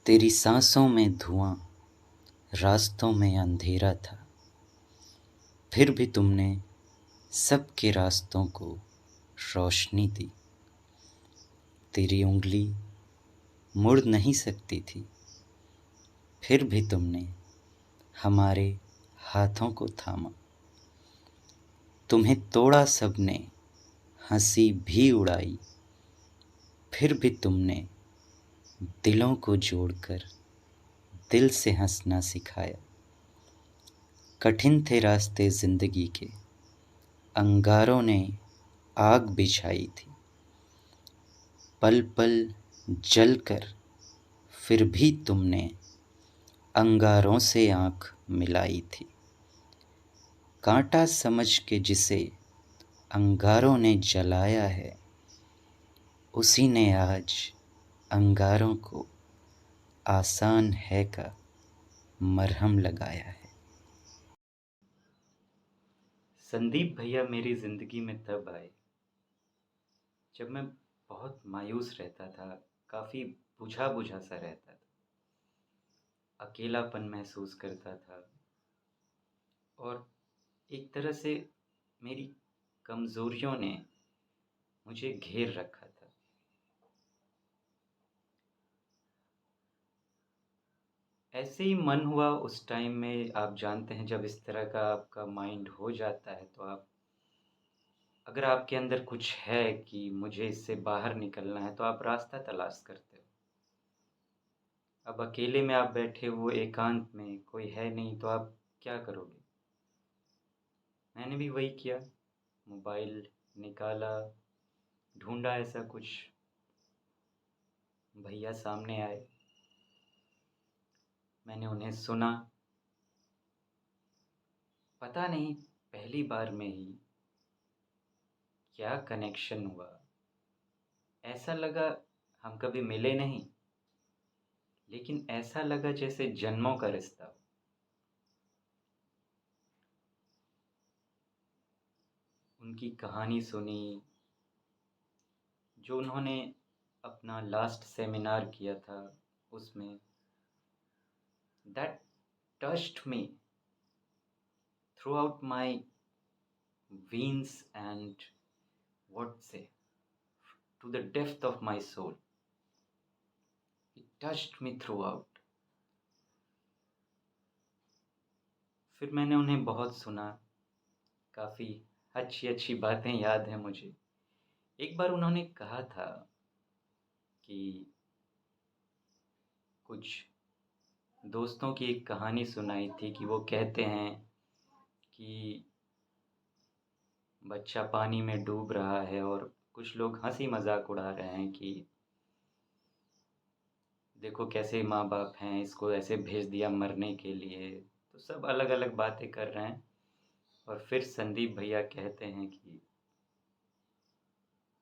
तेरी सांसों में धुआं, रास्तों में अंधेरा था, फिर भी तुमने सबके रास्तों को रोशनी दी। तेरी उंगली मुड़ नहीं सकती थी, फिर भी तुमने हमारे हाथों को थामा। तुम्हें तोड़ा सबने, हंसी भी उड़ाई, फिर भी तुमने दिलों को जोड़कर दिल से हंसना सिखाया। कठिन थे रास्ते जिंदगी के, अंगारों ने आग बिछाई थी, पल पल जलकर फिर भी तुमने अंगारों से आँख मिलाई थी। कांटा समझ के जिसे अंगारों ने जलाया है, उसी ने आज अंगारों को आसान है का मरहम लगाया है। संदीप भैया मेरी ज़िंदगी में तब आए जब मैं बहुत मायूस रहता था, काफ़ी बुझा-बुझा सा रहता था, अकेलापन महसूस करता था और एक तरह से मेरी कमज़ोरियों ने मुझे घेर रखा था। ऐसे ही मन हुआ उस टाइम में, आप जानते हैं जब इस तरह का आपका माइंड हो जाता है तो आप, अगर आपके अंदर कुछ है कि मुझे इससे बाहर निकलना है तो आप रास्ता तलाश करते हो। अब अकेले में आप बैठे हो एकांत में, कोई है नहीं, तो आप क्या करोगे? मैंने भी वही किया, मोबाइल निकाला, ढूंढा ऐसा कुछ, भैया सामने आए, मैंने उन्हें सुना। पता नहीं पहली बार में ही क्या कनेक्शन हुआ, ऐसा लगा हम कभी मिले नहीं, लेकिन ऐसा लगा जैसे जन्मों का रिश्ता हो। उनकी कहानी सुनी, जो उन्होंने अपना लास्ट सेमिनार किया था उसमें, that touched me through out my veins and what say to the depth of my soul. It touched me throughout. फिर मैंने उन्हें बहुत सुना, काफ़ी अच्छी अच्छी बातें याद हैं मुझे। एक बार उन्होंने कहा था कि कुछ दोस्तों की एक कहानी सुनाई थी कि वो कहते हैं कि बच्चा पानी में डूब रहा है और कुछ लोग हंसी मजाक उड़ा रहे हैं कि देखो कैसे माँ बाप हैं, इसको ऐसे भेज दिया मरने के लिए। तो सब अलग अलग बातें कर रहे हैं और फिर संदीप भैया कहते हैं कि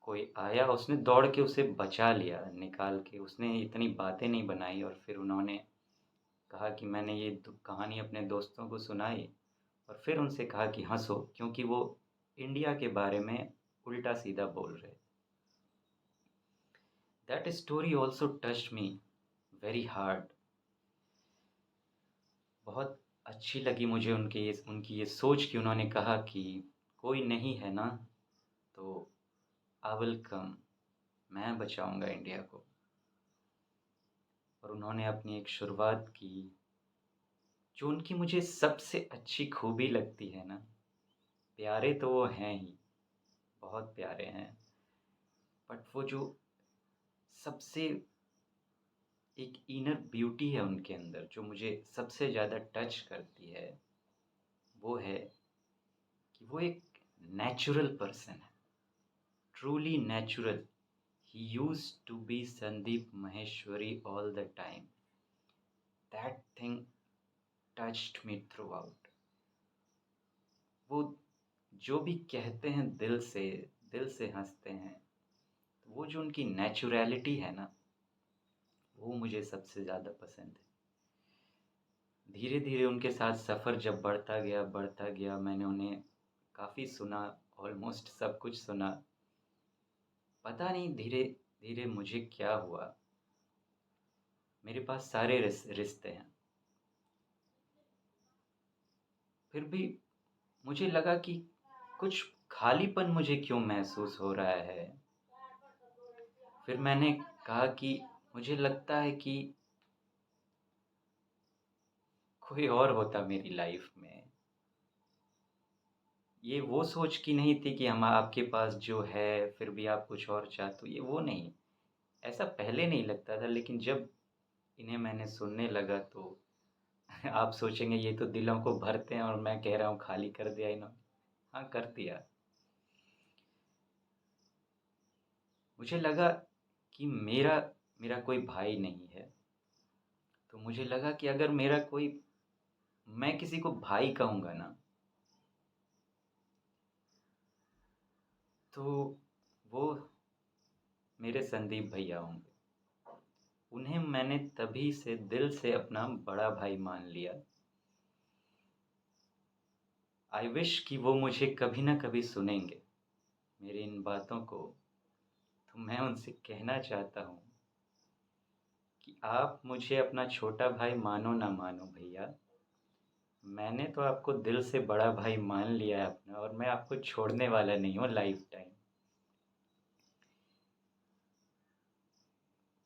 कोई आया, उसने दौड़ के उसे बचा लिया, निकाल के, उसने इतनी बातें नहीं बनाई और फिर उन्होंने कहा कि मैंने ये कहानी अपने दोस्तों को सुनाई और फिर उनसे कहा कि हंसो, क्योंकि वो इंडिया के बारे में उल्टा सीधा बोल रहे। That story also touched me very hard. बहुत अच्छी लगी मुझे उनकी ये सोच कि उन्होंने कहा कि कोई नहीं है ना तो आई विल कम, मैं बचाऊंगा इंडिया को। और उन्होंने अपनी एक शुरुआत की, जो उनकी मुझे सबसे अच्छी खूबी लगती है ना, प्यारे तो वो हैं ही, बहुत प्यारे हैं, बट वो जो सबसे एक इनर ब्यूटी है उनके अंदर जो मुझे सबसे ज़्यादा टच करती है, वो है कि वो एक नेचुरल पर्सन है, truly natural. He used to be Sandeep Maheshwari all the time. That thing touched me throughout. वो जो भी कहते हैं दिल से हंसते हैं, तो वो जो उनकी नेचुरैलिटी है ना, वो मुझे सबसे ज़्यादा पसंद है। धीरे धीरे उनके साथ सफ़र जब बढ़ता गया, मैंने उन्हें काफ़ी सुना, ऑलमोस्ट सब कुछ सुना। पता नहीं धीरे धीरे मुझे क्या हुआ, मेरे पास सारे रिश्ते हैं। फिर भी मुझे लगा कि कुछ खालीपन मुझे क्यों महसूस हो रहा है। फिर मैंने कहा कि मुझे लगता है कि कोई और होता मेरी लाइफ में। ये वो सोच की नहीं थी कि हम आपके पास जो है फिर भी आप कुछ और चाहते हो, ये वो नहीं। ऐसा पहले नहीं लगता था, लेकिन जब इन्हें मैंने सुनने लगा तो आप सोचेंगे ये तो दिलों को भरते हैं और मैं कह रहा हूँ खाली कर दिया इन्होंने। हाँ, कर दिया। मुझे लगा कि मेरा मेरा कोई भाई नहीं है, तो मुझे लगा कि अगर मेरा कोई मैं किसी को भाई कहूँगा ना, तो वो मेरे संदीप भैया होंगे। उन्हें मैंने तभी से दिल से अपना बड़ा भाई मान लिया। आई विश कि वो मुझे कभी ना कभी सुनेंगे मेरी इन बातों को। तो मैं उनसे कहना चाहता हूँ कि आप मुझे अपना छोटा भाई मानो ना मानो भैया, मैंने तो आपको दिल से बड़ा भाई मान लिया है अपना, और मैं आपको छोड़ने वाला नहीं हूँ लाइफ टाइम।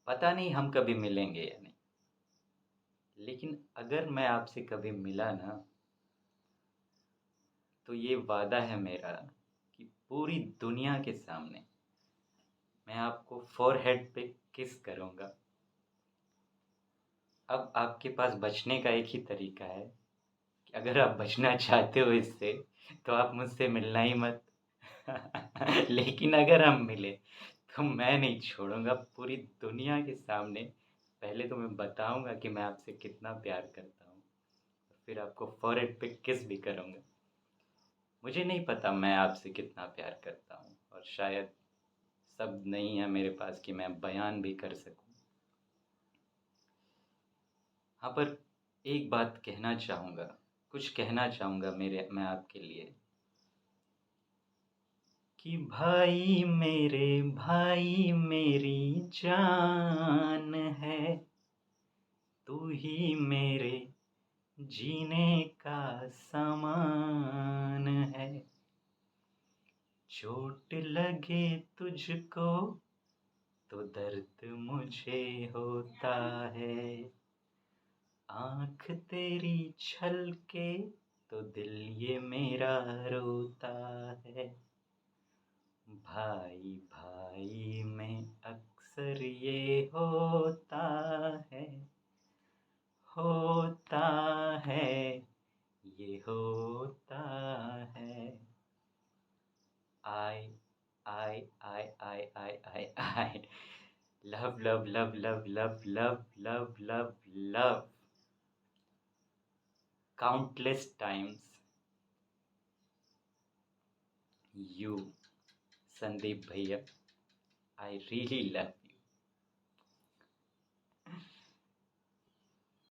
पता नहीं हम कभी मिलेंगे या नहीं, लेकिन अगर मैं आपसे कभी मिला ना, तो ये वादा है मेरा कि पूरी दुनिया के सामने मैं आपको फोरहेड पे किस करूँगा। अब आपके पास बचने का एक ही तरीका है कि अगर आप बचना चाहते हो इससे, तो आप मुझसे मिलना ही मत। लेकिन अगर हम मिले तो मैं नहीं छोड़ूंगा पूरी दुनिया के सामने। पहले तो मैं बताऊंगा कि मैं आपसे कितना प्यार करता हूँ, फिर आपको फॉरहेड पे किस भी करूंगा। मुझे नहीं पता मैं आपसे कितना प्यार करता हूँ, और शायद शब्द नहीं है मेरे पास कि मैं बयान भी कर सकूं। हाँ, पर एक बात कहना चाहूँगा, कुछ कहना चाहूँगा मैं आपके लिए कि भाई मेरी जान है, तू ही मेरे जीने का सामान है। चोट लगे तुझको तो दर्द मुझे होता है, आँख तेरी छलके तो दिल ये मेरा रोता है। भाई भाई में अक्सर ये है होता है ये होता है। I, I love, love, love, love, love, love, love, love, love countless times you, Sandeep Bhaiya. I really love you.